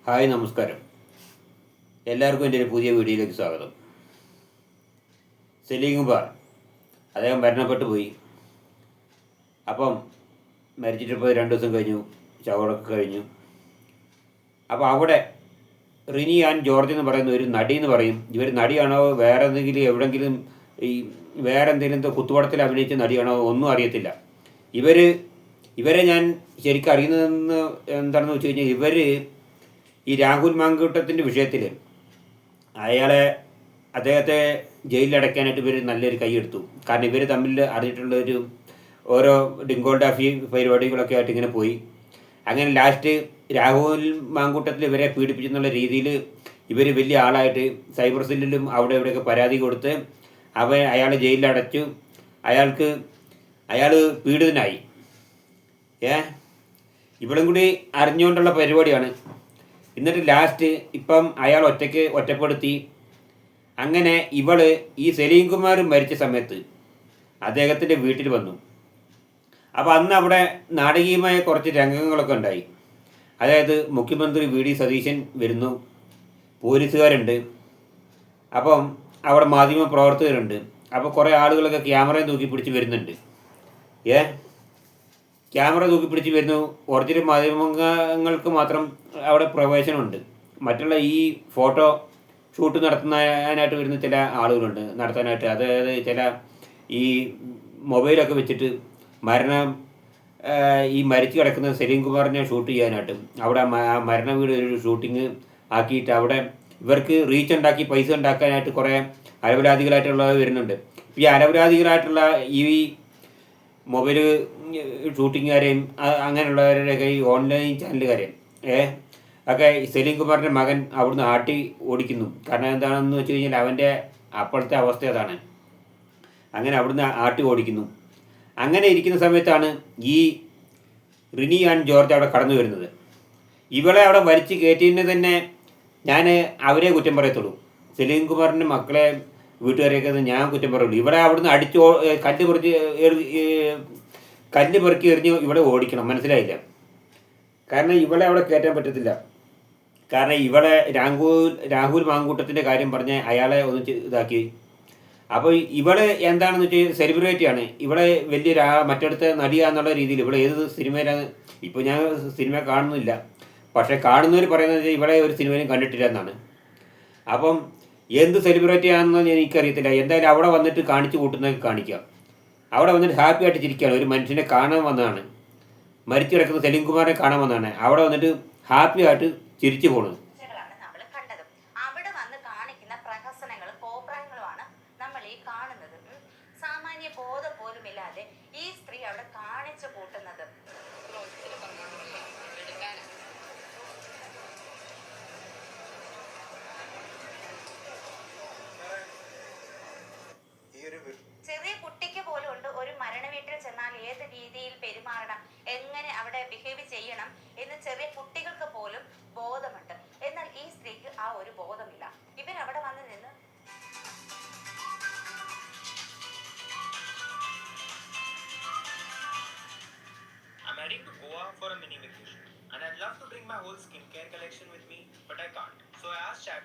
Hi, നമസ്കാരം. എല്ലാവർക്കും എൻ്റെ ഒരു പുതിയ വീഡിയോയിലേക്ക് സ്വാഗതം. സലീം കുമാർ അദ്ദേഹം മരണപ്പെട്ടു പോയി. അപ്പം മരിച്ചിട്ടിപ്പോൾ 2 ദിവസം കഴിഞ്ഞു, ചവറൊക്കെ കഴിഞ്ഞു. അപ്പോൾ അവിടെ റിനി ആൻഡ് ജോർജ് എന്ന് പറയുന്ന ഒരു നടി എന്ന് പറയും. ഇവർ നടിയാണോ വേറെ എന്തെങ്കിലും എവിടെയെങ്കിലും ഈ വേറെ എന്തെങ്കിലും കുത്തുപടത്തിൽ അഭിനയിച്ച നടിയാണോ ഒന്നും അറിയത്തില്ല. ഇവരെ ഞാൻ ശരിക്കും അറിയുന്നതെന്ന് എന്താണെന്ന് വെച്ച് കഴിഞ്ഞാൽ, ഇവർ ഈ രാഹുൽ മാങ്കൂട്ടത്തിൻ്റെ വിഷയത്തിൽ അദ്ദേഹത്തെ ജയിലിലടയ്ക്കാനായിട്ട് ഇവർ നല്ലൊരു കൈയെടുത്തു. കാരണം ഇവർ തമ്മിൽ അറിഞ്ഞിട്ടുള്ളൊരു ഓരോ ഡിങ്കോൾഡാഫി പരിപാടികളൊക്കെ ആയിട്ട് ഇങ്ങനെ പോയി. അങ്ങനെ ലാസ്റ്റ് രാഹുൽ മാങ്കൂട്ടത്തിൽ ഇവരെ പീഡിപ്പിച്ചെന്നുള്ള രീതിയിൽ ഇവർ വലിയ ആളായിട്ട് സൈബർ സെല്ലിലും അവിടെ ഇവിടെയൊക്കെ പരാതി കൊടുത്ത് അയാളെ ജയിലിലടച്ചു. അയാൾ പീഡിതനായി. ഇവളും കൂടി അറിഞ്ഞുകൊണ്ടുള്ള പരിപാടിയാണ്. എന്നിട്ട് ലാസ്റ്റ് ഇപ്പം അയാൾ ഒറ്റപ്പെടുത്തി. അങ്ങനെ ഈ സലീം കുമാർ മരിച്ച സമയത്ത് അദ്ദേഹത്തിൻ്റെ വീട്ടിൽ വന്നു. അപ്പോൾ അന്ന് അവിടെ നാടകീയമായ കുറച്ച് രംഗങ്ങളൊക്കെ ഉണ്ടായി. അതായത് മുഖ്യമന്ത്രി വി ഡി സതീശൻ വരുന്നു, പോലീസുകാരുണ്ട്, അപ്പം അവിടെ മാധ്യമ പ്രവർത്തകരുണ്ട്. അപ്പോൾ കുറേ ആളുകളൊക്കെ ക്യാമറയും തൂക്കി പിടിച്ച് വരുന്നുണ്ട്. ക്യാമറ തൂക്കി പിടിച്ച് വരുന്നു. ഒറിജിനൽ മാധ്യമങ്ങൾക്ക് മാത്രം അവിടെ പ്രവേശനമുണ്ട്. മറ്റുള്ള ഈ ഫോട്ടോ ഷൂട്ട് നടത്തുന്നതിനായിട്ട് വരുന്ന ചില ആളുകളുണ്ട് നടത്താനായിട്ട്. അതായത് ചില ഈ മൊബൈലൊക്കെ വെച്ചിട്ട് മരിച്ചു കിടക്കുന്ന സലീം കുമാറിനെ ഷൂട്ട് ചെയ്യാനായിട്ട് അവിടെ മരണ വീട് ഒരു ഷൂട്ടിങ് ആക്കിയിട്ട് അവിടെ ഇവർക്ക് റീച്ച് ഉണ്ടാക്കി പൈസ ഉണ്ടാക്കാനായിട്ട് കുറേ അലപരാധികളായിട്ടുള്ളവർ വരുന്നുണ്ട്. ഈ അലപരാധികളായിട്ടുള്ള ഈ മൊബൈൽ ഷൂട്ടിങ്ങുകാരെയും അങ്ങനെയുള്ളവരുടെയൊക്കെ ഈ ഓൺലൈൻ ചാനലുകാരെയും ഒക്കെ സലീം കുമാറിൻ്റെ മകൻ അവിടുന്ന് ആട്ടി ഓടിക്കുന്നു. കാരണം എന്താണെന്ന് വെച്ച് കഴിഞ്ഞാൽ അവൻ്റെ അപ്പോഴത്തെ അവസ്ഥ അതാണ്. അങ്ങനെ അവിടുന്ന് ആട്ടി ഓടിക്കുന്നു. അങ്ങനെ ഇരിക്കുന്ന സമയത്താണ് ഈ റിനി ആൻഡ് ജോർജ് അവിടെ കടന്നു വരുന്നത്. ഇവളെ അവിടെ വലിച്ച് കയറ്റിയതിന് തന്നെ ഞാൻ അവരെ കുറ്റം പറയത്തുള്ളൂ. സലീം കുമാറിൻ്റെ മക്കളെ വീട്ടുകാരെയൊക്കെ ഞാൻ കുറ്റം പറയുള്ളൂ. ഇവിടെ അവിടുന്ന് കല്ല് പെറുക്കി എറിഞ്ഞ് ഇവിടെ ഓടിക്കണം, മനസ്സിലായില്ല. കാരണം ഇവളെ അവിടെ കയറ്റാൻ പറ്റത്തില്ല. കാരണം ഇവളെ രാഹുൽ മാങ്കൂട്ടത്തിൻ്റെ കാര്യം പറഞ്ഞ് അയാളെ ഒന്ന് ഇതാക്കി. അപ്പോൾ ഇവള് എന്താണെന്ന് വെച്ചാൽ സെലിബ്രിറ്റിയാണ്. ഇവളെ വലിയ മറ്റടുത്ത നടിയാന്നുള്ള രീതിയിൽ ഇവിടെ ഏത് സിനിമയിലാണ്. ഇപ്പോൾ ഞാൻ സിനിമ കാണുന്നില്ല, പക്ഷേ കാണുന്നവർ പറയുന്നത് ഇവളെ ഒരു സിനിമയിലും കണ്ടിട്ടില്ല എന്നാണ്. അപ്പം എന്ത് സെലിബ്രിറ്റി ആണെന്ന് എനിക്കറിയത്തില്ല. എന്തായാലും അവിടെ വന്നിട്ട് കാണിച്ചു കൂട്ടുന്നതൊക്കെ കാണിക്കാം. അവിടെ വന്നിട്ട് ഹാപ്പി ആയിട്ട് ചിരിക്കുകയാണ്. ഒരു മനുഷ്യനെ കാണാൻ വന്നതാണ്, മരിച്ചു കിടക്കുന്ന സലീം കുമാറിനെ കാണാൻ വന്നതാണ്. അവിടെ വന്നിട്ട് ഹാപ്പി ആയിട്ട് ചിരിച്ചു പോണത്. സാമാന്യ ബോധം പോലുമില്ലാതെ ഈ സ്ത്രീ അവിടെ കാണിച്ചു കൂട്ടുന്നത് ചെറിയ കുട്ടിക്ക് പോലും ഉണ്ട് ഒരു മരണ വീട്ടിൽ ചെന്നാൽ ഏത് രീതിയിൽ പെരുമാറണം, എങ്ങനെ അവിടെ ബിഹേവ് ചെയ്യണം എന്ന് ചെറിയ കുട്ടികൾക്ക് പോലും ബോധമുണ്ട്. എന്നാൽ ഈ സ്ത്രീക്ക് ആ ഒരു ബോധമില്ല. ഇവരവിടെ വന്ന് നിന്ന് I'm heading to Goa for a mini vacation and I'd love to bring my whole skincare collection with me, but I can't. So I asked Chat.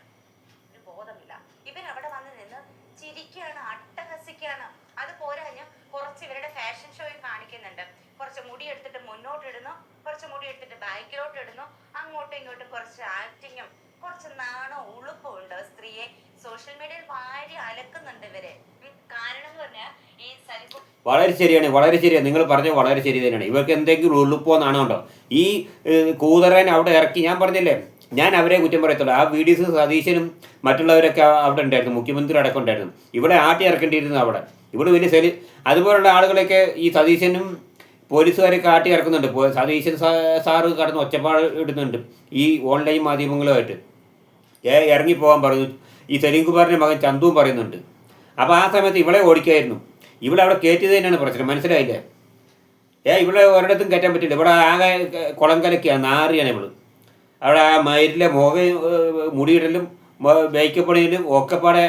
ബോധമില്ല. ഇവരവിടെ വന്ന് നിന്ന് ചിരിക്കുകയാണ്, അട്ടഹസിക്കുകയാണ്. അത് പോരാഞ്ഞ് കുറച്ച് ഇവരുടെ ഫാഷൻ ഷോയിൽ കാണിക്കുന്നുണ്ട്. കുറച്ച് മുടി എടുത്തിട്ട് മുന്നോട്ടിടുന്നു, കുറച്ച് മുടി എടുത്തിട്ട് ബാക്കിലോട്ട് ഇടുന്നു. അങ്ങോട്ടും ഇങ്ങോട്ടും കുറച്ച് ആക്ടിങ്ങും കുറച്ച് നാണോ ഉളുപ്പും ഉണ്ട്. സ്ത്രീയെ സോഷ്യൽ മീഡിയയിൽ വാരി അലക്കുന്നുണ്ട് ഇവരെ. കാരണം എന്ന് പറഞ്ഞാൽ ഈ സലിപ്പ് വളരെ ശരിയാണ്. നിങ്ങൾ പറഞ്ഞത് വളരെ ശരി തന്നെയാണ്. ഇവർക്ക് എന്തെങ്കിലും ഉള്ളുപ്പോ നാണമുണ്ടോ? ഈ കൂതറൻ അവിടെ ഇറക്കി, ഞാൻ പറഞ്ഞില്ലേ, ഞാൻ അവരെ കുറ്റം പറയത്തുള്ളൂ. ആ വി ഡി സതീശനും മറ്റുള്ളവരൊക്കെ അവിടെ ഉണ്ടായിരുന്നു, മുഖ്യമന്ത്രി അടക്കം ഉണ്ടായിരുന്നു. ഇവിടെ ആട്ടി ഇറക്കേണ്ടിയിരുന്നു. ഇവിടെ വലിയ അതുപോലുള്ള ആളുകളൊക്കെ ഈ സതീശനും പോലീസുകാരൊക്കെ ആട്ടി ഇറക്കുന്നുണ്ട്. സതീശൻ സാറ് കടന്ന് ഒച്ചപ്പാട് ഇടുന്നുണ്ട് ഈ ഓൺലൈൻ മാധ്യമങ്ങളുമായിട്ട്. ഇറങ്ങിപ്പോകാൻ പറഞ്ഞു. ഈ സലീം കുമാറിൻ്റെ മകൻ ചന്തുവും പറയുന്നുണ്ട്. അപ്പോൾ ആ സമയത്ത് ഇവളെ ഓടിക്കായിരുന്നു. ഇവിടെ അവിടെ കയറ്റിയത് തന്നെയാണ് പ്രശ്നം, മനസ്സിലായില്ലേ? ഇവിടെ ഒരിടത്തും കയറ്റാൻ പറ്റില്ല. ഇവിടെ ആകെ കുളം കലക്കിയാണ്, നാറിയാണ് ഇവള്. അവിടെ ആ മയിലിലെ മുടിയിടലും മേക്കപ്പണിയിലും ഒക്കെപ്പാടെ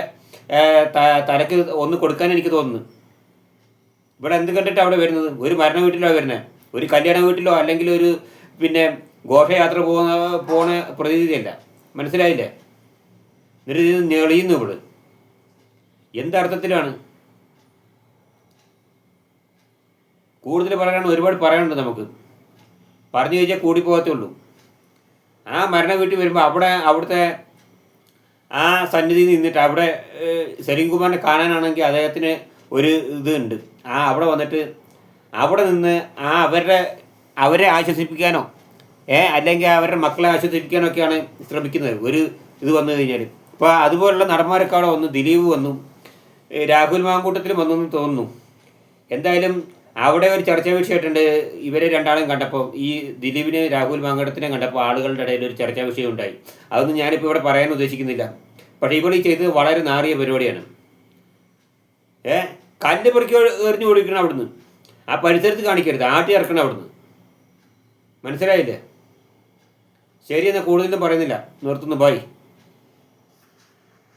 തലക്ക് ഒന്ന് കൊടുക്കാൻ എനിക്ക് തോന്നുന്നു. ഇവിടെ എന്ത് കണ്ടിട്ട് അവിടെ വരുന്നത്? ഒരു മരണ വീട്ടിലോ വരുന്നത്, ഒരു കല്യാണ വീട്ടിലോ അല്ലെങ്കിൽ ഒരു ഘോഷയാത്ര പോണ പ്രതീതിയല്ല. മനസ്സിലായില്ലേ? എന്നിട്ട് ഇത് ഞെളിയുന്നു ഇവിടെ. എന്തർത്ഥത്തിലാണ്? കൂടുതൽ പറയാൻ ഒരുപാട് പറയാനുണ്ട് നമുക്ക്. പറഞ്ഞു ചോദിച്ചാൽ കൂടിപ്പോകത്തേ ഉള്ളൂ. ആ മരണ വീട്ടിൽ വരുമ്പോൾ അവിടുത്തെ ആ സന്നിധിയിൽ നിന്നിട്ട് അവിടെ സലീം കുമാറിനെ കാണാനാണെങ്കിൽ അദ്ദേഹത്തിന് ഒരു ഇതുണ്ട്. അവിടെ വന്നിട്ട് അവിടെ നിന്ന് അവരെ ആശ്വസിപ്പിക്കാനോ അല്ലെങ്കിൽ അവരുടെ മക്കളെ ആശ്വസിപ്പിക്കാനോ ഒക്കെയാണ് ശ്രമിക്കുന്നത്. ഒരു ഇത് വന്നു കഴിഞ്ഞാൽ ഇപ്പോൾ അതുപോലുള്ള നടന്മാരൊക്കെ അവിടെ വന്നു. ദിലീപ് വന്നു, രാഹുൽ മാങ്കൂട്ടത്തിലും വന്നെന്ന് തോന്നുന്നു. എന്തായാലും അവിടെ ഒരു ചർച്ചാ വിഷയമായിട്ടുണ്ട്. ഇവരെ രണ്ടാളും കണ്ടപ്പോൾ, ഈ ദിലീപിനെ രാഹുൽ മാങ്കൂട്ടത്തിനെ കണ്ടപ്പോൾ ആളുകളുടെ ഇടയിൽ ഒരു ചർച്ചാ വിഷയം ഉണ്ടായി. അതൊന്നും ഞാനിപ്പോൾ ഇവിടെ പറയാൻ ഉദ്ദേശിക്കുന്നില്ല. പക്ഷേ ഇവിടെ ഈ ചെയ്തത് വളരെ നാറിയ പരിപാടിയാണ്. കല്ല് പെറുക്കി എറിഞ്ഞു കൊടുക്കണം അവിടുന്ന്. ആ പരിസരത്ത് കാണിക്കരുത്, ആട്ടി ഇറക്കണം അവിടുന്ന്. മനസ്സിലായില്ലേ? ശരി, എന്നാൽ കൂടുതലൊന്നും പറയുന്നില്ല, നിർത്തുന്നു. ബൈ.